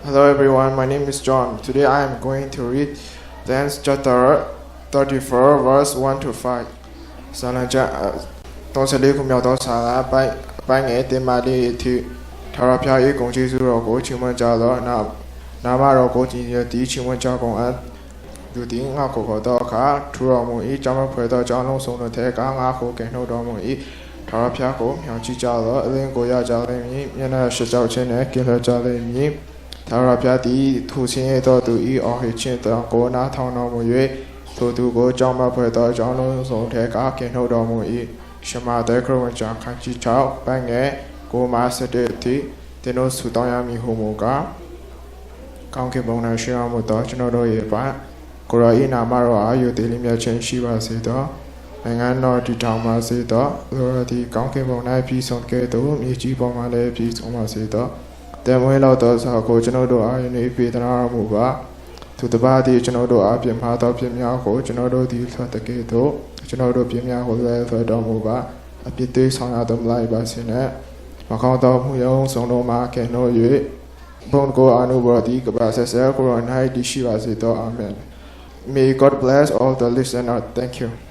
Hello everyone, my name is John. Today I am going to read Dance chapter 34 verse 1 to 5. စာလံကျ34ခုမြောက်သောစာအပိုင်းငယ်တင်မာလေးအထိထာဝရဘုရား၏ဂုဏ်ကျေးဇူးတော်ကိုချီးမွမ်းကြသောနာမတော်ကိုကြည်ရသည်ချီးမွမ်းကြကုန်အပ်သူသည်ငါကိုခေါ်သောအခါထူတော်မူ၏ကြောင့်ဖွဲ့သောကြောင့်လုံးစုံတို့ထဲကငါကိုကယ်နှုတ်တော်မူ၏ထာဝရဘုရားကိုမျှော်ကြည့်ကြသောအလင်းကိုရကြလိမ့်မည်မျက်နှာရှစ်ကြောက်ခြင်းနှင့်ကင်းလွတ်ကြလိမ့်မည်ထာဝရဘုရားသည်ထိုဆင်းရဲသောသူ၏အော်ဟစ်ခြင်းတော်ကိုနားထောင်တော်မူ၍ထိုသူကိုကြောင့်ဖွဲ့သောကြောင့်လုံးစုံထဲကကယ်နှုတ်တော်မူ၏ရှမာသဲခရစ်ဝင်ကျမ်းခန်းကြီး6ပိုင်းငယ်9မှ17အထိသင်တို့ဆုတောင်းရမည်ဟုမူကားကောင်းကင်ဘုံ၌ရှိတော်မူသောကျွန်တော်တို့၏ပါကိုရောဤနာမတော်အားယူသည်လျက်ချင်းရှိပါစေသောနိုင်ငံတော်တည်ထောင်ပါစေသောသူတို့သည်ကောင်းကင်ဘုံ၌ပြည်ဆုံးကဲ့သို့မြေကြီးပေါ်မှာလည်းပြည်ဆုံးပါစေသောတမွေးလောက်သောစာကိုကျွန်တော်တို့အားယူနေပေးသနာတော်မူပါသူတစ်ပါးသည်ကျွန်တော်တို့အားပြမှာသောပြင်းများကိုကျွန်တော်တို့သည်ဆက်တကဲ့သို့ကျွန်တော်တို့ပြင်းများကိုလည်းဆွတော်မူပါအပြစ်သေးဆောင်ရတော်မူလိုက်ပါစေနဲ့မကောင်းသောမှုယုံဆုံးတော်မှာကဲ့နှုတ်၍ဘုံကိုအနုဘောတိကပါဆက်ဆက်ကိုရိုနိုင်တရှိပါစေသောအာမင်May God bless all the listeners. Thank you.